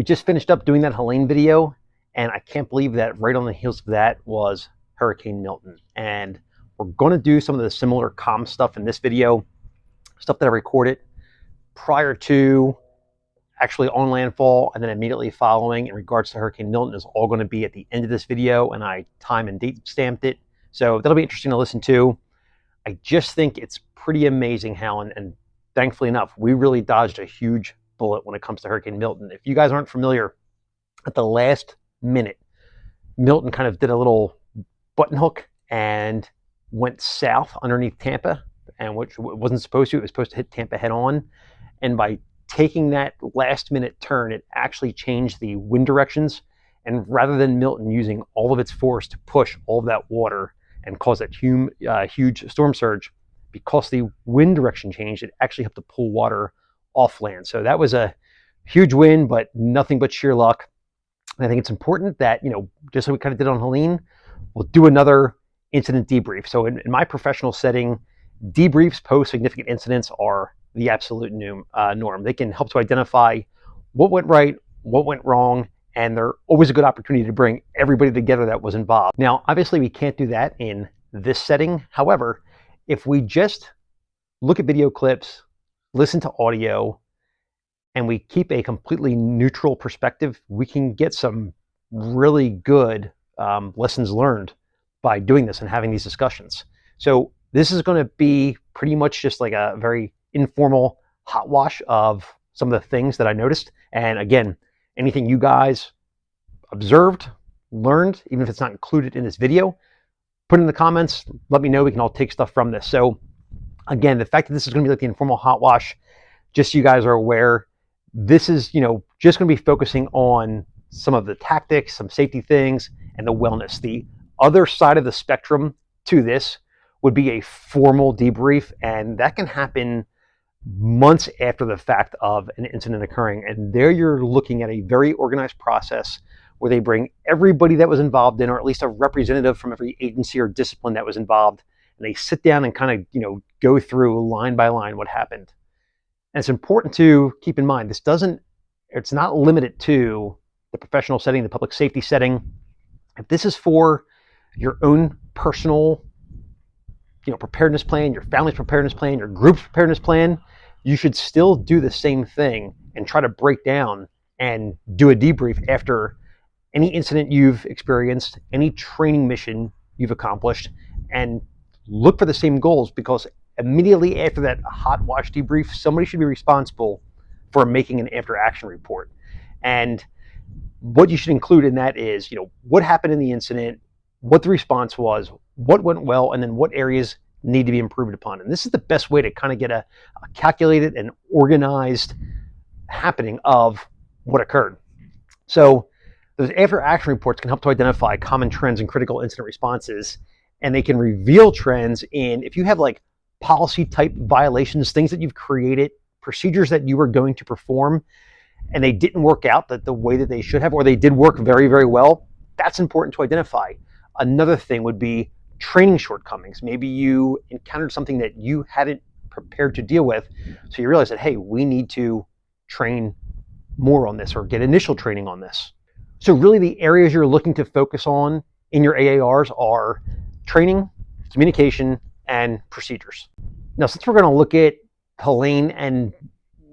We just finished up doing that Helene video, and I can't believe that right on the heels of that was Hurricane Milton. And we're going to do some of the similar comm stuff in this video, stuff that I recorded prior to actually on landfall and then immediately following in regards to Hurricane Milton is all going to be at the end of this video, and I time and date stamped it. So that'll be interesting to listen to. I just think it's pretty amazing how, and thankfully enough, we really dodged a huge bullet when it comes to Hurricane Milton. If you guys aren't familiar, at the last minute, Milton kind of did a little button hook and went south underneath Tampa, and which it wasn't supposed to. It was supposed to hit Tampa head on. And by taking that last minute turn, it actually changed the wind directions. And rather than Milton using all of its force to push all of that water and cause that huge storm surge, because the wind direction changed, it actually helped to pull water off land. So that was a huge win, but nothing but sheer luck. And I think it's important that, just like we kind of did on Helene, we'll do another incident debrief. So in my professional setting, debriefs post significant incidents are the absolute norm. They can help to identify what went right, what went wrong, and they're always a good opportunity to bring everybody together that was involved. Now, obviously, we can't do that in this setting. However, if we just look at video clips, listen to audio, and we keep a completely neutral perspective, we can get some really good lessons learned by doing this and having these discussions. So this is going to be pretty much just like a very informal hot wash of some of the things that I noticed. And again, anything you guys observed, learned, even if it's not included in this video, put in the comments, let me know. We can all take stuff from this. So again, the fact that this is going to be like the informal hot wash, just so you guys are aware, this is, just going to be focusing on some of the tactics, some safety things, and the wellness. The other side of the spectrum to this would be a formal debrief, and that can happen months after the fact of an incident occurring. And there you're looking at a very organized process where they bring everybody that was involved in, or at least a representative from every agency or discipline that was involved, and they sit down and kind of, go through line by line what happened. And it's important to keep in mind, it's not limited to the professional setting, the public safety setting. If this is for your own personal, preparedness plan, your family's preparedness plan, your group's preparedness plan, you should still do the same thing and try to break down and do a debrief after any incident you've experienced, any training mission you've accomplished, and look for the same goals, because immediately after that hot wash debrief, somebody should be responsible for making an after action report. And what you should include in that is, what happened in the incident, what the response was, what went well, and then what areas need to be improved upon. And this is the best way to kind of get a calculated and organized happening of what occurred. So those after action reports can help to identify common trends in critical incident responses, and they can reveal trends in, if you have like policy type violations, things that you've created, procedures that you were going to perform, and they didn't work out the way that they should have, or they did work very, very well. That's important to identify. Another thing would be training shortcomings. Maybe you encountered something that you hadn't prepared to deal with, so you realize that, hey, we need to train more on this or get initial training on this. So really the areas you're looking to focus on in your AARs are training, communication, and procedures. Now, since we're going to look at Helene and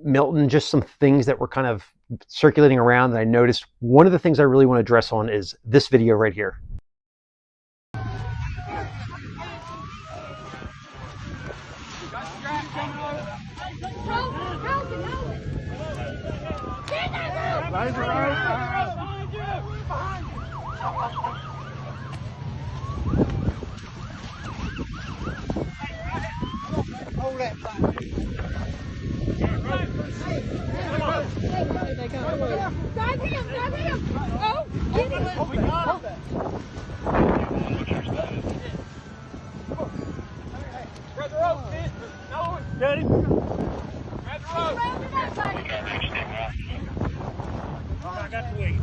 Milton, just some things that were kind of circulating around that I noticed, one of the things I really want to address on is this video right here. Hold that flag. Grab him! Oh, get him! Oh, we got him! Grab the rope, kid! No, get him! Grab the rope! I got the weight.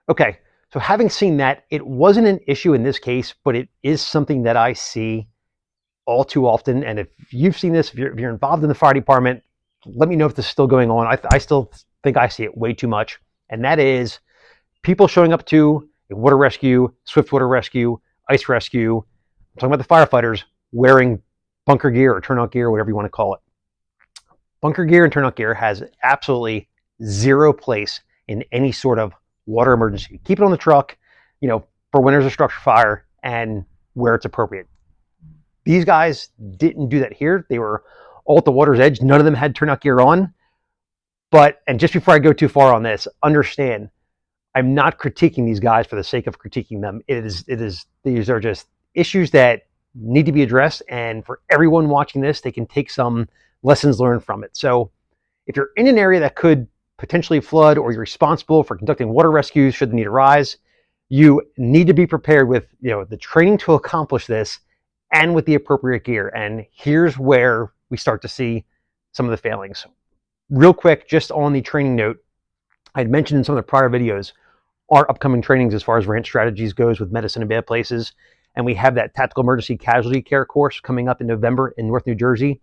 Okay, so having seen that, it wasn't an issue in this case, but it is something that I see all too often. And if you've seen this, if you're involved in the fire department, let me know if this is still going on. I still think I see it way too much. And that is people showing up to a water rescue, swift water rescue, ice rescue. I'm talking about the firefighters wearing bunker gear or turnout gear, whatever you want to call it. Bunker gear and turnout gear has absolutely zero place in any sort of water emergency. Keep it on the truck, for when there's a structure fire and where it's appropriate. These guys didn't do that here. They were all at the water's edge. None of them had turnout gear on. And just before I go too far on this, understand, I'm not critiquing these guys for the sake of critiquing them. These are just issues that need to be addressed. And for everyone watching this, they can take some lessons learned from it. So if you're in an area that could potentially flood, or you're responsible for conducting water rescues should the need arise, you need to be prepared with the training to accomplish this and with the appropriate gear. And here's where we start to see some of the failings. Real quick, just on the training note, I had mentioned in some of the prior videos our upcoming trainings as far as ranch strategies goes with medicine in bad places. And we have that tactical emergency casualty care course coming up in November in North New Jersey.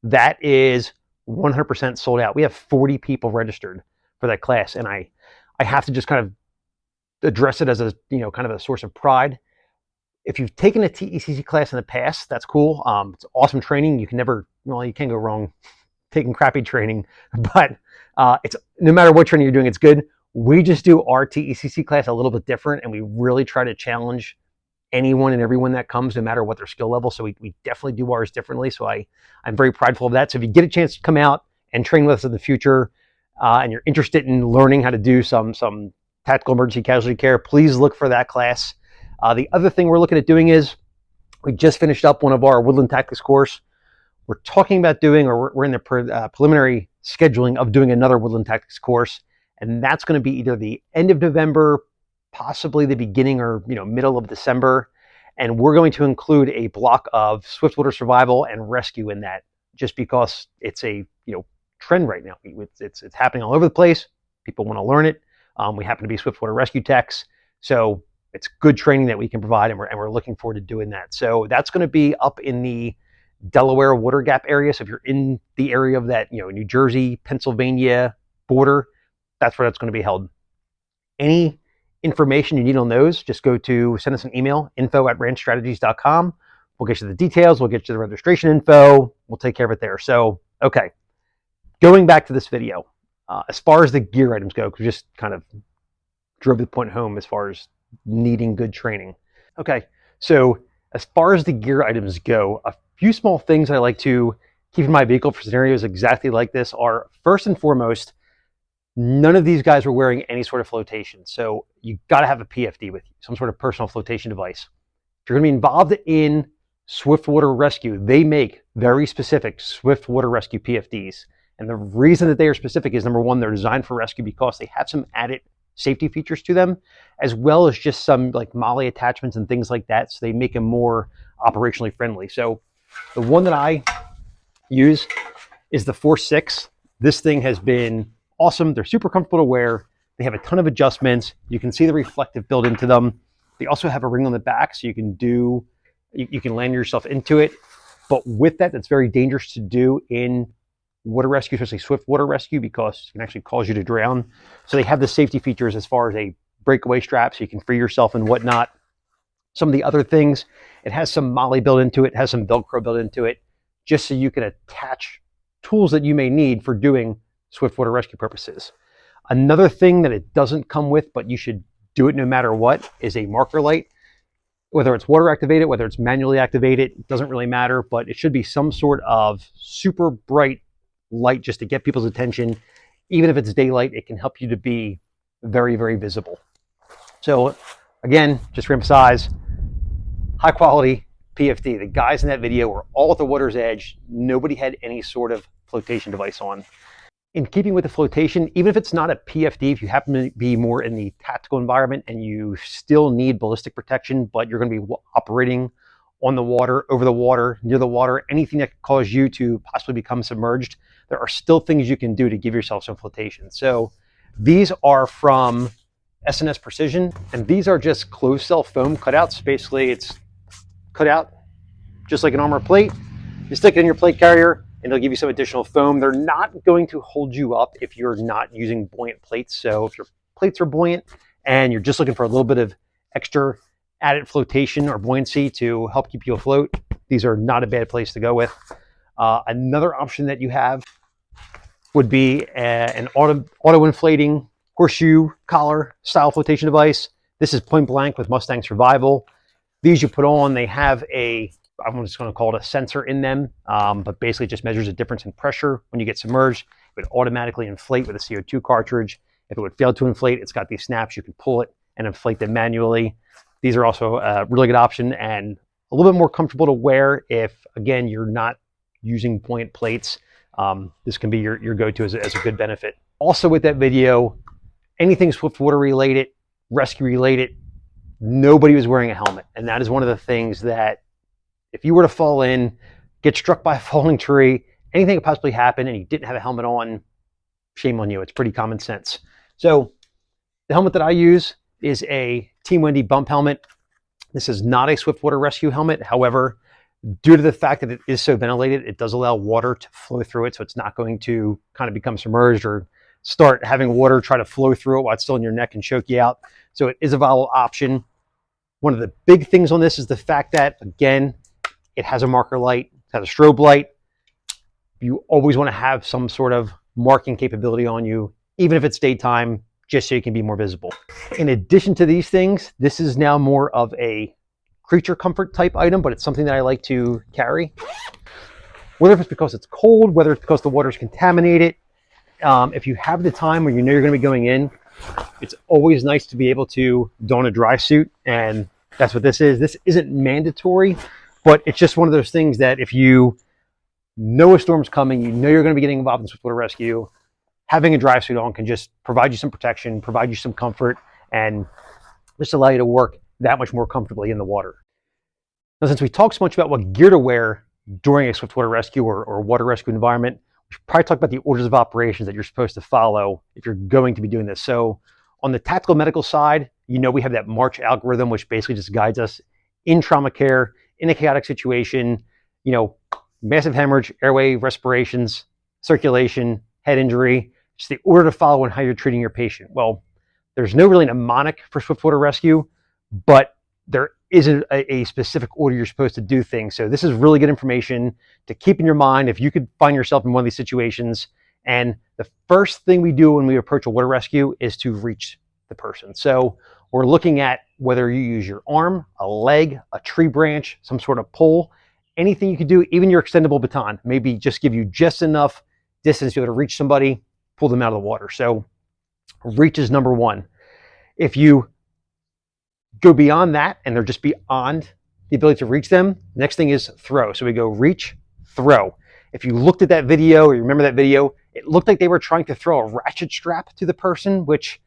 That is 100% sold out. We have 40 people registered for that class. And I have to just kind of address it as a, kind of a source of pride. If you've taken a TECC class in the past, that's cool. It's awesome training. You can't go wrong taking crappy training, but it's no matter what training you're doing, it's good. We just do our TECC class a little bit different, and we really try to challenge anyone and everyone that comes, no matter what their skill level. So we definitely do ours differently. So I'm very prideful of that. So if you get a chance to come out and train with us in the future, and you're interested in learning how to do some tactical emergency casualty care, please look for that class. The other thing we're looking at doing is we just finished up one of our woodland tactics course. We're talking about doing, or we're in the preliminary scheduling of doing another woodland tactics course. And that's going to be either the end of November, possibly the beginning or middle of December. And we're going to include a block of swiftwater survival and rescue in that, just because it's a trend right now. It's happening all over the place. People want to learn it. We happen to be swiftwater rescue techs, so it's good training that we can provide, and we're looking forward to doing that. So that's going to be up in the Delaware water gap area. So if you're in the area of that New Jersey, Pennsylvania border, that's where that's going to be held. Any information you need on those, just send us an email, info@ranchstrategies.com. We'll get you the details. We'll get you the registration info. We'll take care of it there. So, okay. Going back to this video, as far as the gear items go, because we just kind of drove the point home as far as needing good training. Okay. So as far as the gear items go, a few small things I like to keep in my vehicle for scenarios exactly like this are, first and foremost, none of these guys were wearing any sort of flotation. So you got to have a PFD with you, some sort of personal flotation device. If you're going to be involved in swiftwater rescue, they make very specific swiftwater rescue PFDs. And the reason that they are specific is, number one, they're designed for rescue because they have some added safety features to them, as well as just some like MOLLE attachments and things like that. So they make them more operationally friendly. So the one that I use is the 4.6. This thing has been awesome. They're super comfortable to wear. They have a ton of adjustments. You can see the reflective built into them. They also have a ring on the back, so you can land yourself into it. But with that, that's very dangerous to do in water rescue, especially swift water rescue, because it can actually cause you to drown. So they have the safety features as far as a breakaway strap, so you can free yourself and whatnot. Some of the other things, it has some MOLLE built into it, has some Velcro built into it, just so you can attach tools that you may need for doing swiftwater rescue purposes. Another thing that it doesn't come with, but you should do it no matter what, is a marker light. Whether it's water activated, whether it's manually activated, it doesn't really matter, but it should be some sort of super bright light just to get people's attention. Even if it's daylight, it can help you to be very, very visible. So again, just to emphasize, high quality PFD. The guys in that video were all at the water's edge. Nobody had any sort of flotation device on. In keeping with the flotation, even if it's not a PFD, if you happen to be more in the tactical environment and you still need ballistic protection, but you're going to be operating on the water, over the water, near the water, anything that could cause you to possibly become submerged, there are still things you can do to give yourself some flotation. So these are from S&S Precision, and these are just closed cell foam cutouts. Basically, it's cut out just like an armor plate. You stick it in your plate carrier, and they'll give you some additional foam. They're not going to hold you up if you're not using buoyant plates. So if your plates are buoyant and you're just looking for a little bit of extra added flotation or buoyancy to help keep you afloat, these are not a bad place to go with. Another option that you have would be an auto-inflating horseshoe collar style flotation device. This is point blank with Mustang Survival. These you put on, they have I'm just going to call it a sensor in them, but basically just measures a difference in pressure when you get submerged. It would automatically inflate with a CO2 cartridge. If it would fail to inflate, it's got these snaps. You can pull it and inflate them manually. These are also a really good option and a little bit more comfortable to wear if, again, you're not using buoyant plates. This can be your go-to as a good benefit. Also with that video, anything swiftwater related, rescue related, nobody was wearing a helmet. And that is one of the things that if you were to fall in, get struck by a falling tree, anything could possibly happen and you didn't have a helmet on, shame on you. It's pretty common sense. So the helmet that I use is a Team Wendy bump helmet. This is not a swiftwater rescue helmet. However, due to the fact that it is so ventilated, it does allow water to flow through it. So it's not going to kind of become submerged or start having water try to flow through it while it's still in your neck and choke you out. So it is a viable option. One of the big things on this is the fact that, again, it has a marker light, it has a strobe light. You always want to have some sort of marking capability on you, even if it's daytime, just so you can be more visible. In addition to these things, this is now more of a creature comfort type item, but it's something that I like to carry. Whether it's because it's cold, whether it's because the water's contaminated, if you have the time where you know you're going to be going in, it's always nice to be able to don a dry suit, and that's what this is. This isn't mandatory, but it's just one of those things that if you know a storm's coming, you know you're going to be getting involved in swiftwater rescue, having a dry suit on can just provide you some protection, provide you some comfort, and just allow you to work that much more comfortably in the water. Now, since we talked so much about what gear to wear during a swiftwater rescue or water rescue environment, we should probably talk about the orders of operations that you're supposed to follow if you're going to be doing this. So on the tactical medical side, you know we have that March algorithm, which basically just guides us in trauma care, in a chaotic situation, you know, massive hemorrhage, airway respirations, circulation, head injury, just the order to follow and how you're treating your patient. Well, there's no really mnemonic for swiftwater rescue, but there isn't a specific order you're supposed to do things. So this is really good information to keep in your mind if you could find yourself in one of these situations. And the first thing we do when we approach a water rescue is to reach the person. So we're looking at whether you use your arm, a leg, a tree branch, some sort of pull, anything you could do, even your extendable baton, maybe just give you just enough distance to be able to reach somebody, pull them out of the water. So reach is number one. If you go beyond that and they're just beyond the ability to reach them, next thing is throw. So we go reach, throw. If you looked at that video or you remember that video, it looked like they were trying to throw a ratchet strap to the person, which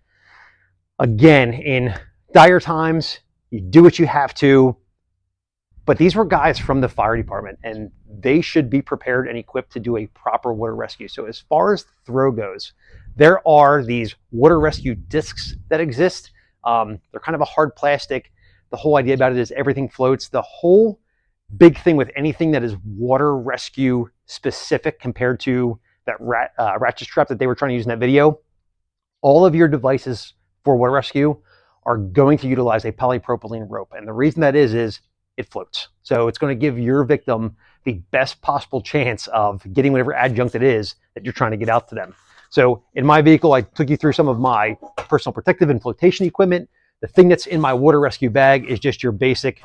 again, in dire times, you do what you have to, but these were guys from the fire department and they should be prepared and equipped to do a proper water rescue. So as far as throw goes, there are these water rescue discs that exist. They're kind of a hard plastic. The whole idea about it is everything floats. The whole big thing with anything that is water rescue specific compared to that ratchet strap that they were trying to use in that video, all of your devices for water rescue are going to utilize a polypropylene rope. And the reason that is it floats. So it's going to give your victim the best possible chance of getting whatever adjunct it is that you're trying to get out to them. So in my vehicle, I took you through some of my personal protective and flotation equipment. The thing that's in my water rescue bag is just your basic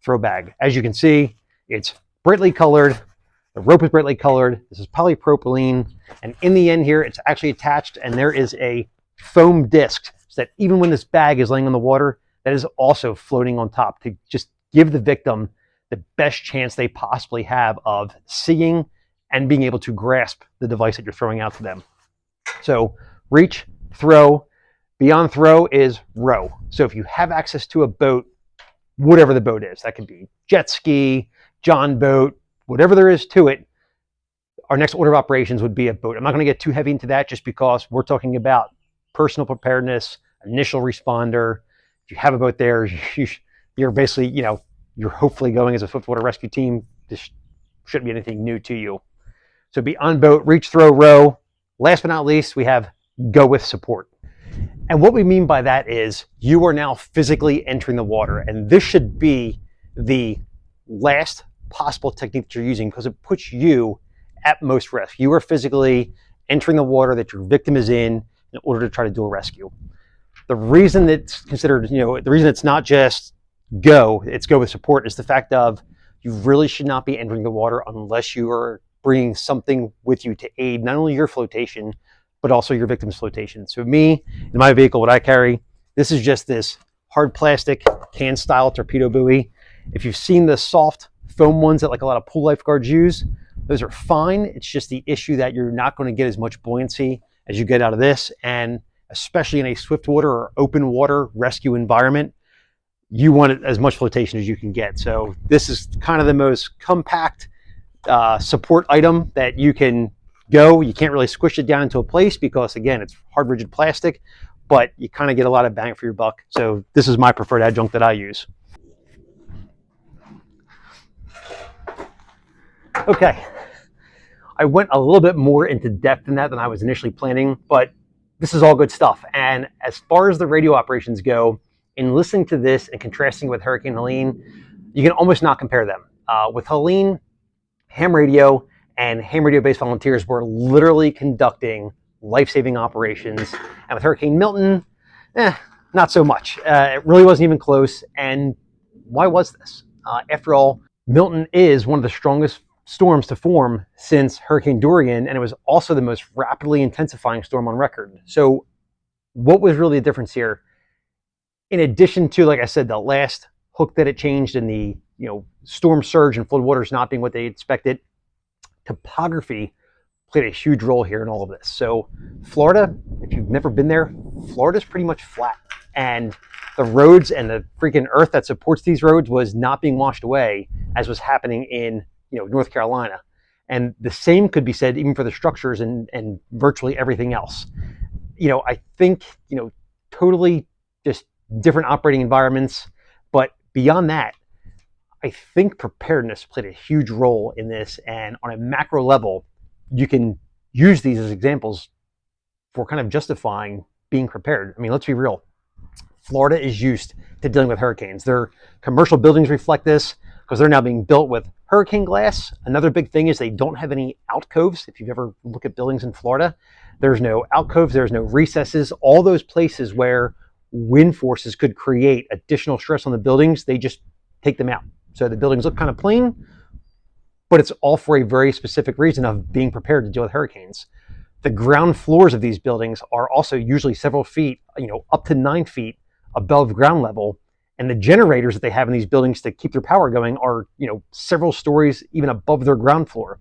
throw bag. As you can see, it's brightly colored. The rope is brightly colored. This is polypropylene. And in the end here, it's actually attached and there is a foam disc so that even when this bag is laying on the water, that is also floating on top to just give the victim the best chance they possibly have of seeing and being able to grasp the device that you're throwing out to them. So reach, throw. Beyond throw is row. So if you have access to a boat, whatever the boat is, that could be jet ski, John boat, whatever there is to it, our next order of operations would be a boat. I'm not going to get too heavy into that just because we're talking about personal preparedness, initial responder. If you have a boat there, you're basically, you're hopefully going as a swiftwater rescue team. This shouldn't be anything new to you. So be on boat, reach, throw, row. Last but not least, we have go with support. And what we mean by that is you are now physically entering the water. And this should be the last possible technique that you're using because it puts you at most risk. You are physically entering the water that your victim is in order to try to do a rescue. The reason it's considered, the reason it's not just it's go with support is the fact of you really should not be entering the water unless you are bringing something with you to aid not only your flotation, but also your victim's flotation. So me, in my vehicle, what I carry, this is just this hard plastic can style torpedo buoy. If you've seen the soft foam ones that like a lot of pool lifeguards use, those are fine. It's just the issue that you're not going to get as much buoyancy as you get out of this. And especially in a swift water or open water rescue environment, you want as much flotation as you can get. So this is kind of the most compact support item that you can go. You can't really squish it down into a place because, again, it's hard, rigid plastic, but you kind of get a lot of bang for your buck. So this is my preferred adjunct that I use. Okay, I went a little bit more into depth in that than I was initially planning, but this is all good stuff. And as far as the radio operations go, in listening to this and contrasting with Hurricane Helene, you can almost not compare them. With Helene, ham radio and ham radio-based volunteers were literally conducting life-saving operations. And with Hurricane Milton, not so much. It really wasn't even close. And why was this? After all, Milton is one of the strongest storms to form since Hurricane Dorian, and it was also the most rapidly intensifying storm on record. So what was really the difference here? In addition to, like I said, the last hook that it changed and the storm surge and flood waters not being what they expected, topography played a huge role here in all of this. So Florida, if you've never been there, Florida's pretty much flat. And the roads and the freaking earth that supports these roads was not being washed away as was happening in North Carolina. And the same could be said even for the structures and virtually everything else. I think, totally just different operating environments. But beyond that, I think preparedness played a huge role in this. And on a macro level, you can use these as examples for kind of justifying being prepared. I mean, let's be real. Florida is used to dealing with hurricanes. Their commercial buildings reflect this because they're now being built with hurricane glass. Another big thing is they don't have any alcoves. If you've ever looked at buildings in Florida, there's no alcoves, there's no recesses. All those places where wind forces could create additional stress on the buildings, they just take them out. So the buildings look kind of plain, but it's all for a very specific reason of being prepared to deal with hurricanes. The ground floors of these buildings are also usually several feet, up to 9 feet above ground level. And the generators that they have in these buildings to keep their power going are, several stories even above their ground floor.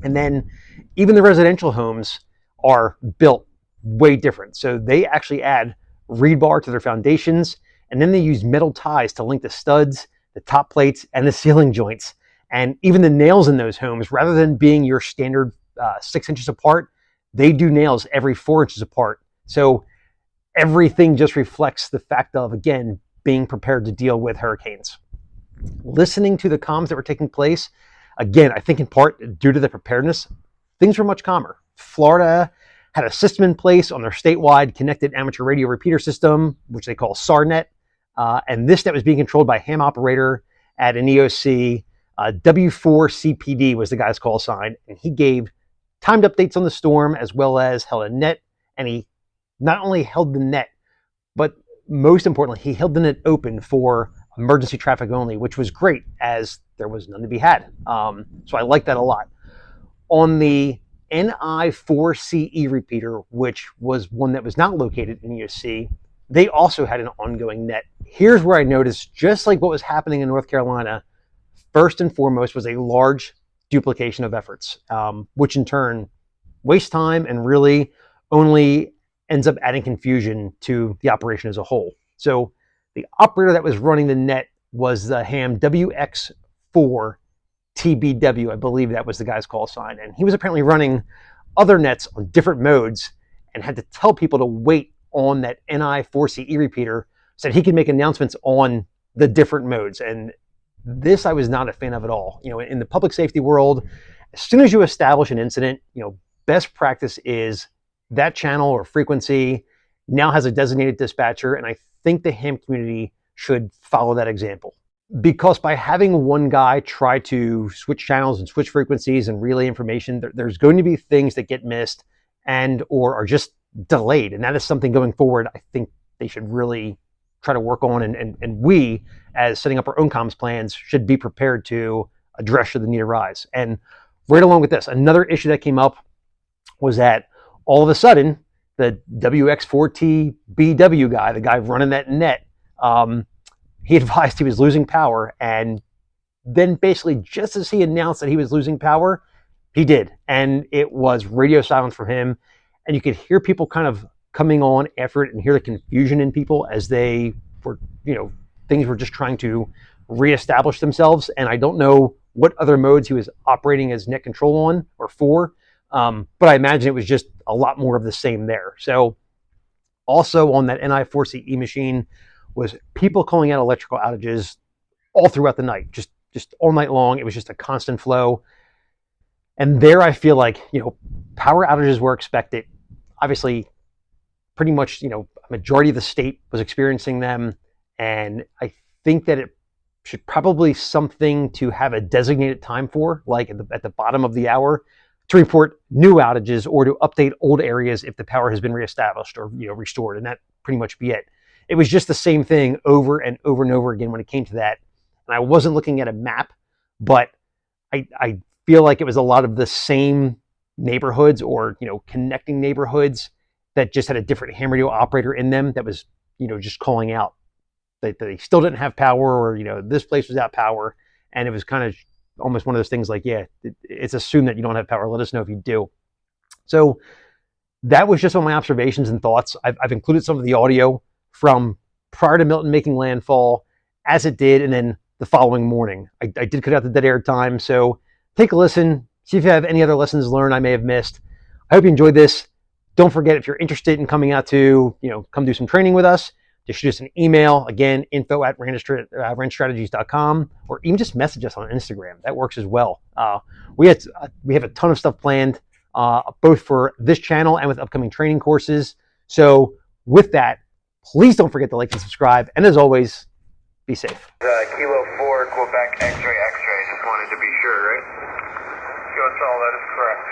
And then even the residential homes are built way different. So they actually add rebar to their foundations, and then they use metal ties to link the studs, the top plates, and the ceiling joints. And even the nails in those homes, rather than being your standard 6 inches apart, they do nails every 4 inches apart. So everything just reflects the fact of, again, being prepared to deal with hurricanes. Listening to the comms that were taking place, again, I think in part due to the preparedness, things were much calmer. Florida had a system in place on their statewide connected amateur radio repeater system, which they call SARNet. And this net was being controlled by a ham operator at an EOC. W4CPD was the guy's call sign, and he gave timed updates on the storm as well as held a net. And he not only held the net, but most importantly, he held the net open for emergency traffic only, which was great as there was none to be had. So I like that a lot. On the NI4CE repeater, which was one that was not located in EOC, they also had an ongoing net. Here's where I noticed, just like what was happening in North Carolina, first and foremost was a large duplication of efforts, which in turn wastes time and really only ends up adding confusion to the operation as a whole. So the operator that was running the net was the ham WX4TBW. I believe that was the guy's call sign. And he was apparently running other nets on different modes and had to tell people to wait on that NI4CE repeater so that he could make announcements on the different modes. And This I was not a fan of at all. In the public safety world, as soon as you establish an incident, best practice is that channel or frequency now has a designated dispatcher, and I think the ham community should follow that example. Because by having one guy try to switch channels and switch frequencies and relay information, there's going to be things that get missed and or are just delayed. And that is something going forward I think they should really try to work on. And we, as setting up our own comms plans, should be prepared to address should the need arise. And right along with this, another issue that came up was that all of a sudden, the WX4T BW guy, the guy running that net, he advised he was losing power. And then basically just as he announced that he was losing power, he did. And it was radio silence for him. And you could hear people kind of coming on after it and hear the confusion in people as they were, things were just trying to reestablish themselves. And I don't know what other modes he was operating as net control on or for, but I imagine it was just a lot more of the same there. So also on that NI4CE machine was people calling out electrical outages all throughout the night, just all night long. It was just a constant flow. And there I feel like, power outages were expected. Obviously, pretty much, a majority of the state was experiencing them. And I think that it should probably something to have a designated time for, like at the bottom of the hour, to report new outages or to update old areas if the power has been reestablished or restored, and that pretty much be it. It was just the same thing over and over and over again when it came to that. And I wasn't looking at a map, but I feel like it was a lot of the same neighborhoods or connecting neighborhoods that just had a different ham radio operator in them that was just calling out that they still didn't have power, or this place was out power. And it was kind of almost one of those things like, yeah, it's assumed that you don't have power. Let us know if you do. So that was just one of my observations and thoughts. I've included some of the audio from prior to Milton making landfall as it did, and then the following morning. I did cut out the dead air time, so take a listen, see if you have any other lessons learned I may have missed. I hope you enjoyed this. Don't forget, if you're interested in coming out to come do some training with us, just shoot us an email. Again, info@rangestrategies.com, or even just message us on Instagram. That works as well. We have a ton of stuff planned, both for this channel and with upcoming training courses. So with that, please don't forget to like and subscribe. And as always, be safe. Kilo 4, Quebec, X-ray, X-ray. Just wanted to be sure, right? QSL, that is correct.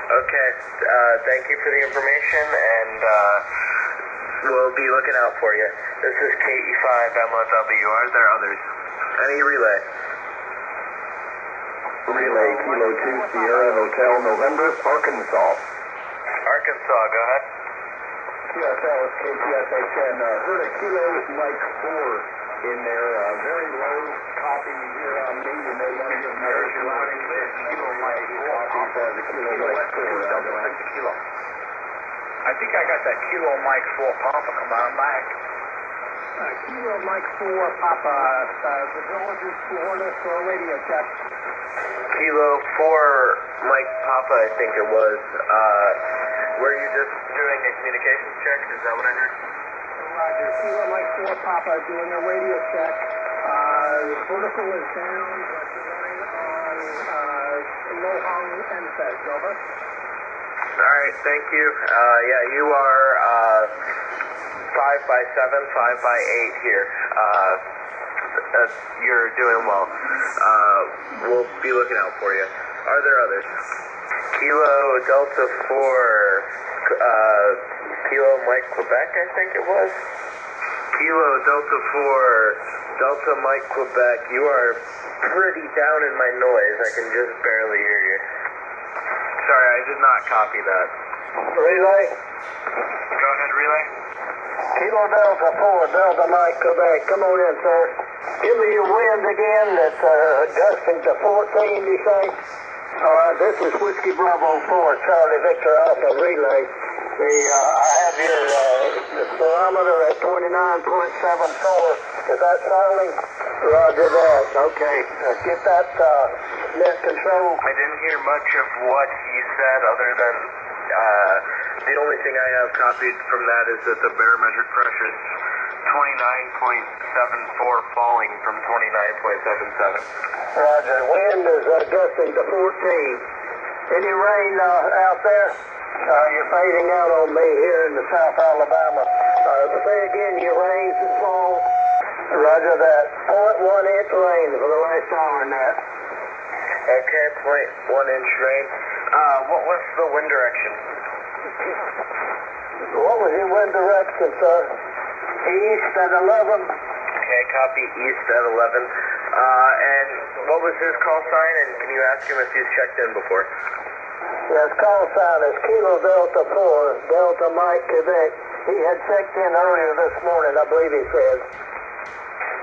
Okay, thank you for the information, and we'll be looking out for you. This is KE5MOW. Are there others? Any relay? Relay Kilo 2 Sierra Hotel November, Arkansas. Arkansas, go ahead. QSL is KPSHN. Heard a Kilo Mike 4 in there. Very low copy here on me. You may want to give me Kilo Mike 4 copies as a Kilo Mike 4. Kilo. I think I got that Kilo Mike 4 Papa. Come on back. Kilo Mike 4 Papa. The villages Florida for a radio check. Kilo 4 Mike Papa, I think it was. Were you just doing a communications check? Is that what I heard? Roger. Kilo Mike 4 Papa doing a radio check. Vertical is down, but running on low hung NFES. Over. Alright, thank you. Yeah, you are 5x7, 5x8 here. You're doing well. We'll be looking out for you. Are there others? Kilo Delta 4, Kilo Mike Quebec, I think it was. Kilo Delta 4, Delta Mike Quebec. You are pretty down in my noise. I can just barely hear you. Sorry, I did not copy that. Relay. Go ahead, relay. Kilo Delta 4, Delta Mike Quebec. Come on in, sir. Give me your wind again. It's gusting to 14, you say? This is Whiskey Bravo 4, Charlie Victor Alpha Relay. I have your thermometer at 29.74. Is that sounding? Roger that. Okay. Get that net control. I didn't hear much of what you said other than The only thing I have copied from that is that the barometric pressure is 29.74, falling from 29.77. Roger. Wind is gusting to 14. Any rain out there? You're fading out on me here in the South Alabama. Say again, your rains and fall. Roger that. 0.1 inch rain for the last hour and that. Okay, 0.1 inch rain. What was the wind direction? What was your wind direction, sir? East at 11. Okay, copy, east at 11. And what was his call sign, and can you ask him if he's checked in before? Yes, call sign is Kilo Delta 4, Delta Mike, Quebec. He had checked in earlier this morning, I believe he said.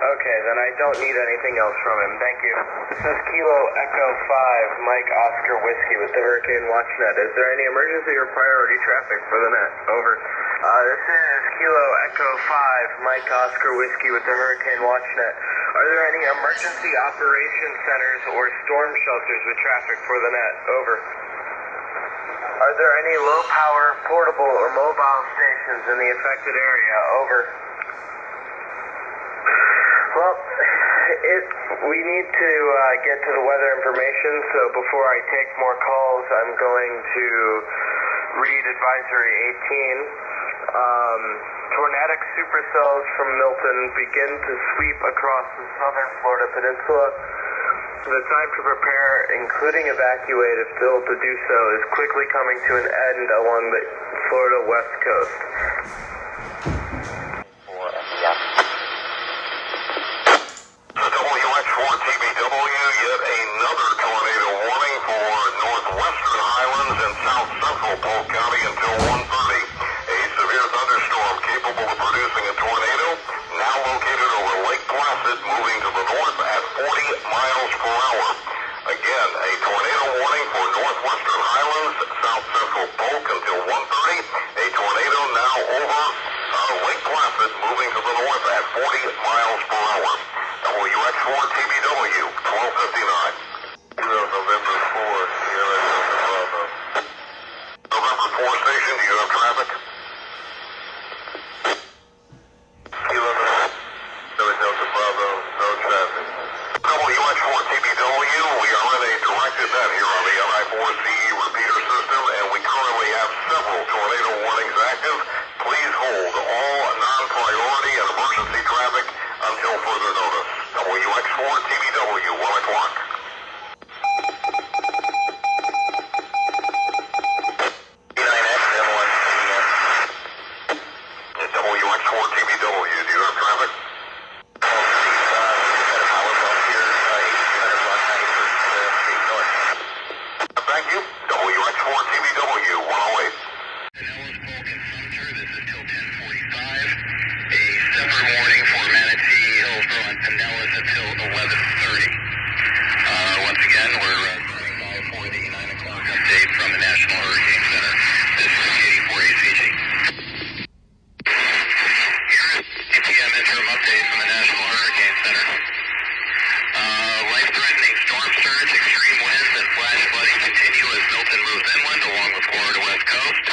Okay, then I don't need anything else from him. Thank you. This is Kilo Echo 5, Mike Oscar Whiskey with the Hurricane Watch Net. Is there any emergency or priority traffic for the net? Over. This is Kilo Echo 5, Mike Oscar Whiskey with the Hurricane Watch Net. Are there any emergency operation centers or storm shelters with traffic for the net? Over. Are there any low-power, portable, or mobile stations in the affected area? Over. Well, we need to get to the weather information, so before I take more calls, I'm going to read Advisory 18. Tornadic supercells from Milton begin to sweep across the southern Florida peninsula. The time to prepare, including evacuate if still to do so, is quickly coming to an end along the Florida west coast. WX4TBW, yet another tornado warning for northwestern highlands and south central Polk County until 1:30. A severe thunderstorm capable of producing a tornado, now located over Lake Placid, moving to the north at 40 miles per hour. Again, a tornado warning for northwestern highlands, south central Polk until 1:30. A tornado now over Lake Placid, moving to the north at 40 miles per hour. WX4TBW, 1259. November 4, Sierra Delta Bravo. November 4 station, do you have traffic? Kilo Delta Bravo, no traffic. WX4TBW, we are in a directed net here on the LI4CE repeater system, and we currently have several tornado warnings active. Please hold all non-priority and emergency traffic until further notice. WX4TBW, 1 o'clock. WX4TBW, do you have traffic? Thank you. WX4TBW, 108. This is till 10:45. A separate warning for Manatee, Hillsborough, and Pinellas until 11:30. Once again, we're standing by for the 9 o'clock update from the National Hurricane Center. This is KD4ACG. Here is APM interim update from the National Hurricane Center. Life-threatening storm surge, extreme winds, and flash flooding continue as Milton moves inland along the Florida west coast.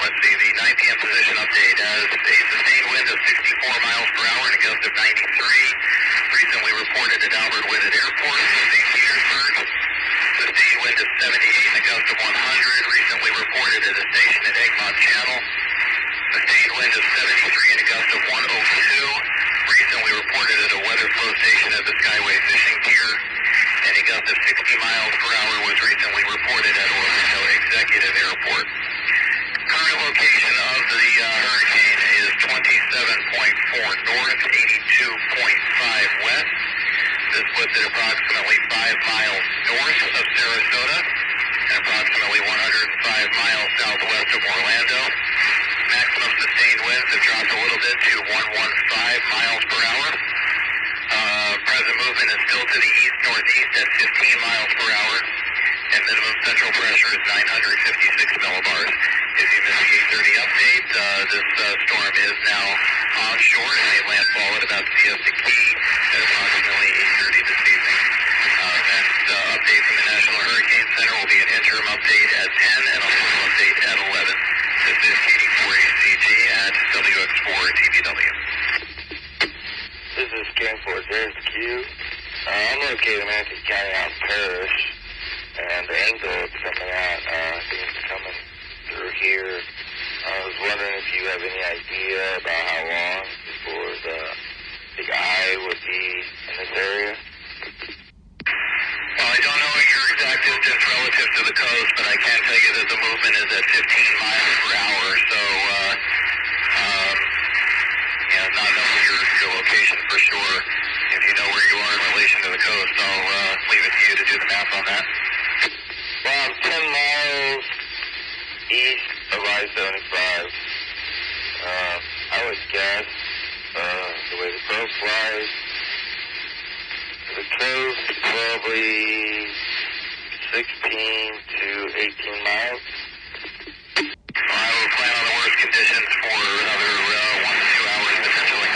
Let's see, the 9 p.m. position update has a sustained wind of 64 miles per hour and a gust of 93. Recently reported at Albert Whitted Airport, St. Petersburg. Sustained wind of 78 and a gust of 100. Recently reported at a station at Egmont Channel. Sustained wind of 73 and a gust of 102. Recently reported at a weather flow station at the Skyway Fishing Pier. And a gust of 60 miles per hour was recently reported at Orlando Executive Airport. Current location of the hurricane is 27.4 north, 82.5 west. This puts it approximately 5 miles north of Sarasota and approximately 105 miles southwest of Orlando. Maximum sustained winds have dropped a little bit to 115 miles per hour. Present movement is still to the east-northeast at 15 miles per hour. And minimum central pressure is 956 millibars. If you missed the 8:30 update, this storm is now onshore and may landfall at about Siesta Key at approximately 8:30 this evening. Next update from the National Hurricane Center will be an interim update at 10 and a full update at 11. at WX4TVW. This is Ken for JSQ. I'm located in Manatee County out in Parish, and the angle it's coming out, I think it's coming through here. I was wondering if you have any idea about how long before the big eye would be in this area. Well, I don't know your exact distance relative to the coast, but I can tell you that the movement is at 15 miles per hour, so, not knowing your location for sure. If you know where you are in relation to the coast, I'll leave it to you to do the math on that. Well, I'm 10 miles east of I-75. I would guess, the way the crow flies, the coast probably 16 to 18 miles. I will plan on the worst conditions for another 1 to 2 hours potentially.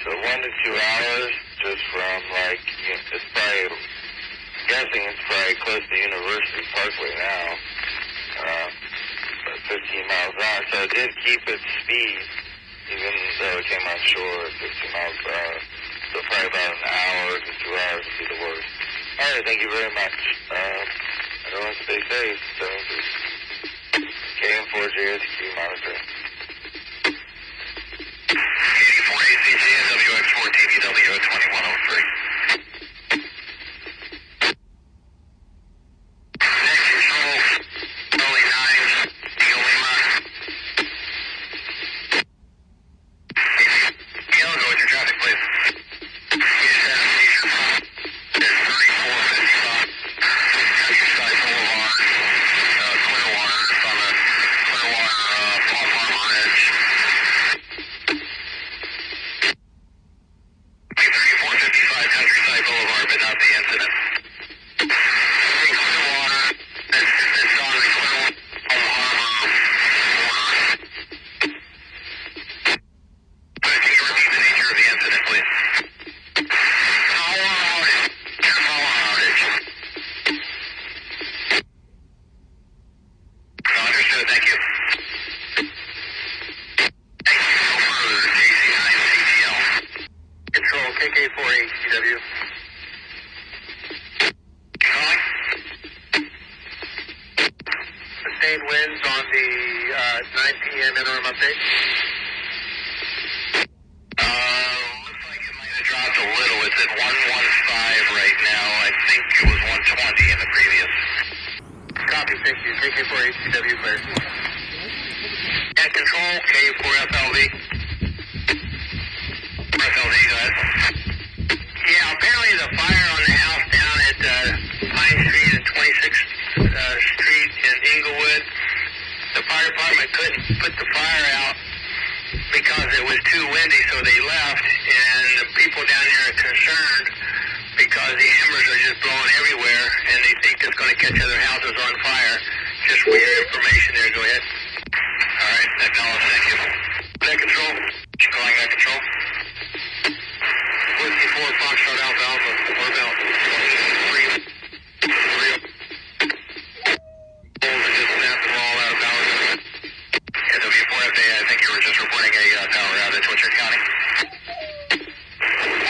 So 1 to 2 hours, just from it's probably, guessing it's probably close to University Parkway now, 15 miles an hour. So it did keep its speed, even though it came on shore at 15 miles per hour. So probably about an hour to 2 hours would be the worst. All right, thank you very much. Everyone stay safe. 73. KM4JSQ monitoring. KD4ACG and WX4TVW at 2103. Net control, Rolling 9, Eagle Lima. Go with your traffic, please. You said station is 3455 Countryside Boulevard, Clearwater. It's on the Clearwater Palm Harbor Edge. 3455 Countryside Boulevard, but not the incident. In Clearwater, it's on the Clearwater Palm Harbor border. But can you repeat the nature of the incident, please? Power outage. Power outage. Understood, thank you. Thank you. No further. KC9CTL. Control KK4HCW. Calling. Sustained winds on the 9 p.m. interim update. Looks like it might have dropped a little. It's at 115 right now. I think it was 120 in the previous. Copy, thank you. KK4HCW clear. At control, K4FLV. FLV, go ahead. Yeah, apparently the fire on the house down at Pine Street and 26th Street in Inglewood, the fire department couldn't put the fire out because it was too windy, so they left, and the people down there are concerned because the embers are just blowing everywhere, and they think it's going to catch other houses on fire. Just for your information there, go ahead. All right, acknowledge, thank you. Net control, calling net control. Whiskey 4 Foxtrot Alpha Alpha, we're about 23. Just snapped them all out of power. W4FA, I think you were just reporting a power outage. What's your county?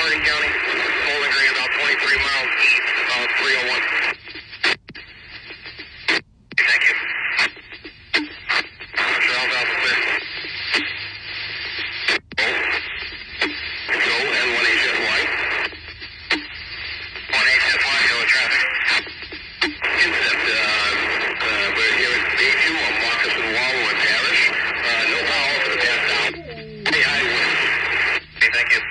Harding County, Bowling Green, about 23 miles east of 301. Thank you. Mr. Alpha Alpha clear. Go N1HFY. 1HFY, go with traffic. Incident, we're here at B2 on Marcus and Wallow in Parish. No power for the past hour. Hey, high winds. Okay, thank you.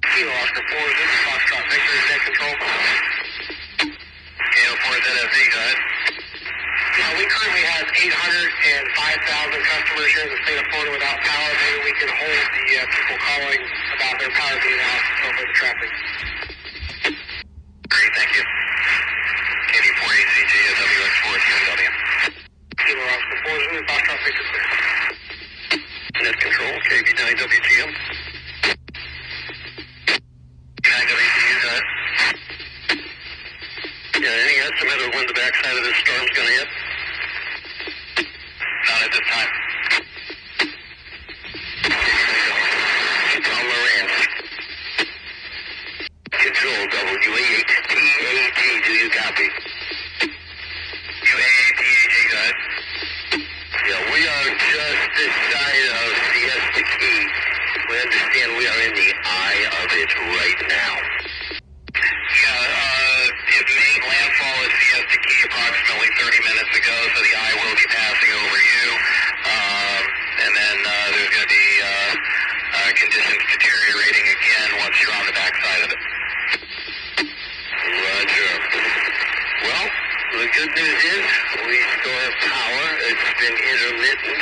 Kilo Oscar 4, is this Foxtrot Victor, is net control? KO4 ZFV, go ahead. We currently have 805,000 customers here in the state of Florida without power. Maybe we can hold the people calling about their power being out over the traffic. Great, thank you. KD4ACG at WX4TW. Kilo Oscar 4, is this Foxtrot Victor clear? Net control, KV9WTM. 9WTU, go ahead. Yeah, any estimate of when the backside of this storm's going to hit? Not at this time. WAHTAG, do you copy? UAATAG, go ahead. Yeah, we are just this side of Siesta Key. We understand we are in the eye of it right now. Yeah, it made landfall at Siesta Key approximately 30 minutes ago, so the eye will be passing over you. And then there's going to be conditions deteriorating again once you're on the backside of it. Roger. Well, the good news is we still have power. It's been intermittent.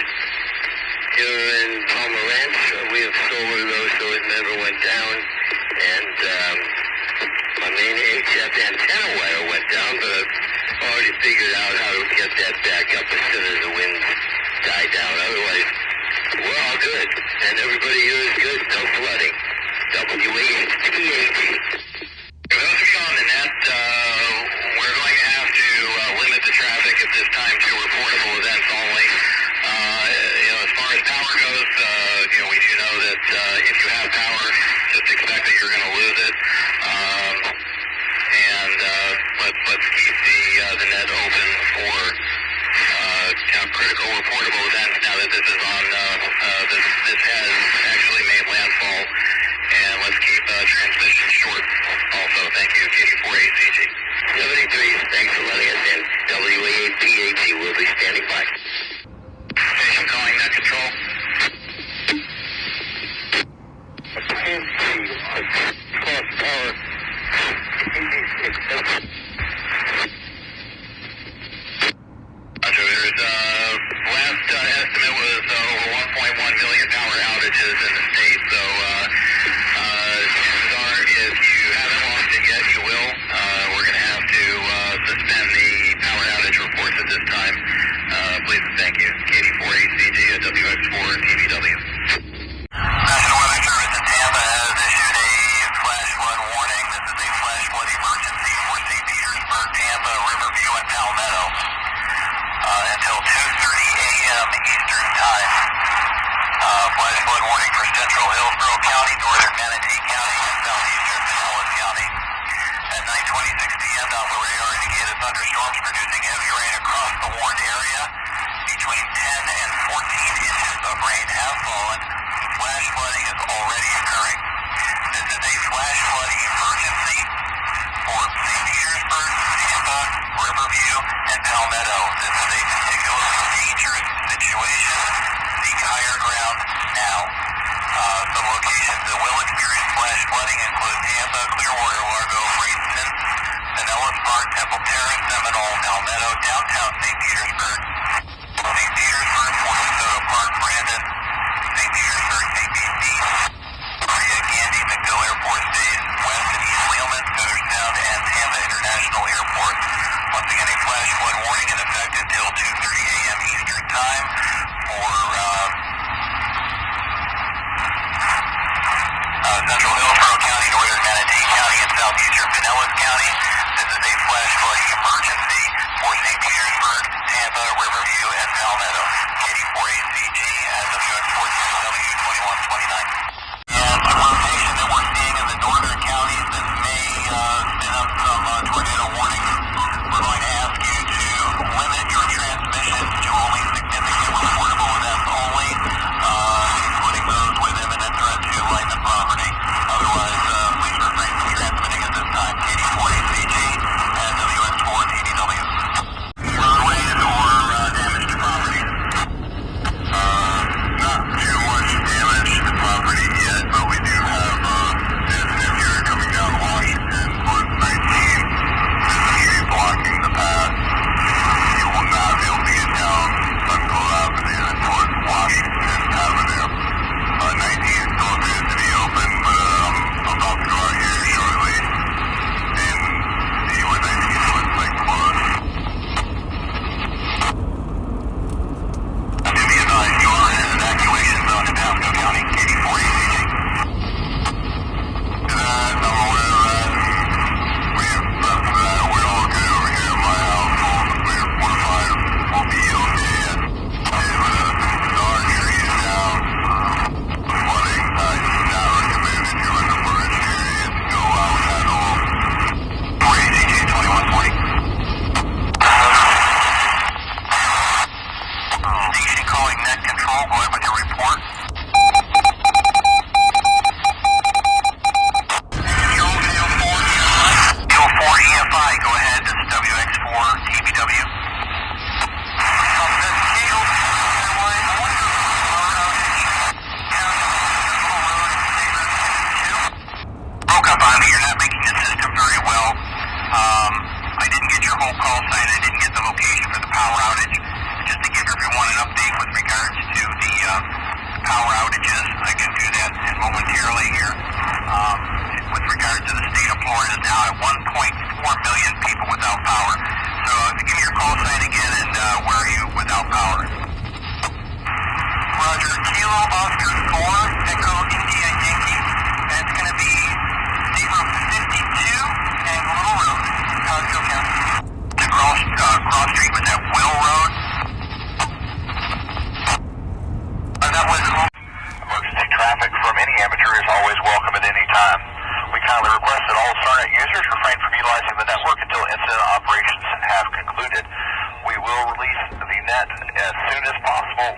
Here in Palmer Ranch, we have solar though, so it never went down. And my main HF antenna wire went down, but I've already figured out how to get that back up as soon as the winds die down. Otherwise, we're all good. And everybody here is good. No flooding. WAHTAG. For those of you on the net, we're going to have to limit the traffic at this time to reportable events only. As far as power goes, we do know that if you have power, just expect that you're going to lose it. Let's keep the net open for critical reportable events now that this is on. This has actually made landfall, and let's keep transmission short. Also, thank you, KD4ACG. 73, thanks for letting us in. WAAPAG will be standing by. Station calling net control. Cross power. Roger, there's last estimate was over 1.1 million power outages in the state, so chances are if you haven't lost it yet, you will. We're going to have to suspend the power outage reports at this time. Please and thank you. KD4ACG at WX4TVW. National Weather Service in Tampa has issued a flash flood warning. This is a flash flood emergency for St. Petersburg, Tampa, Riverview, and Palmetto until 2:30 a.m. Eastern Time. Flash flood warning for Central Hillsborough County, Northern Manatee County, and Southeastern Pinellas County. At 9:26 p.m., Doppler radar indicated thunderstorms producing heavy rain across the warned area. Between 10 and 14 inches of rain have fallen. Flash flooding is already occurring. This is a flash flood emergency for St. Petersburg, Tampa, Riverview, and Palmetto. This is a particularly dangerous situation. Seek higher ground now. Some locations that will experience flash flooding include Tampa, Clearwater, Largo, Bradenton, Pinellas Park, Temple Terrace, Seminole, Palmetto, downtown St. Petersburg, St. Petersburg, Fort DeSoto Park, Brandon, St. Petersburg, St. Pete Beach, Maria, Candy, McDill Air Force Base, West and East Lealman, Feather Sound, and Tampa International Airport. Once again, a flash flood warning in effect until 2:30 a.m. Eastern Time for Central Hillsborough County, Northern Manatee County, and Southeastern Pinellas County. This is a flash flood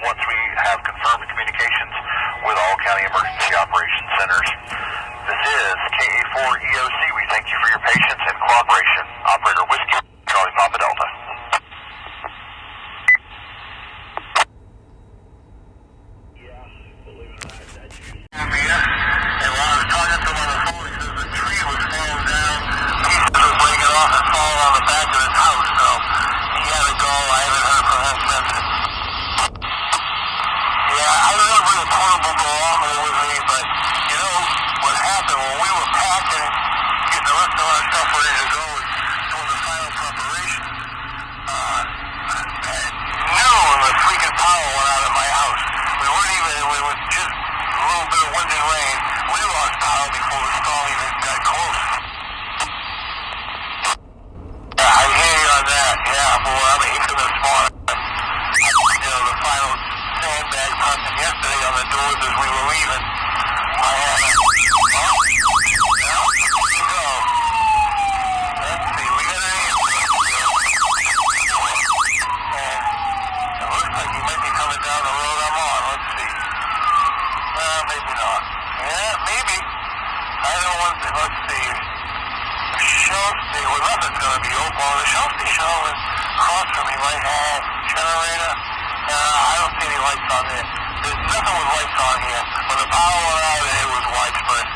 once we have confirmed communications with all county emergency operations centers. This is KA4 EOC. We thank you for your patience and cooperation. Operator Whiskey, Charlie Papa Delta. And while I was talking to him on the phone, he says the tree was falling down, pieces were breaking off and falling on the back of his house, so he had to go. I haven't heard from him since. Yeah, I don't know if a portable barometer with me, but you know what happened when we were packing, getting the rest of our stuff ready to go, and doing the final preparation. At noon, the freaking power went out of my house. We weren't even, it was just a little bit of wind and rain. We lost power before the storm even got close. Yeah, I hear you on that. Yeah, boy, I'm aching this morning. You know, the final sandbag punching yesterday on the doors as we were leaving. I had a... Oh, yeah, here we go. Let's see, we got an answer. And it looks like he might be coming down the road I'm on. Let's see. Maybe not. Yeah, maybe. I don't want to, let's see. The shelf station, well, nothing's going to be open. Well, the shelf station is across from me right now. Generator. I don't see any lights on there. There's nothing with lights on here. When the power went out, it was widespread.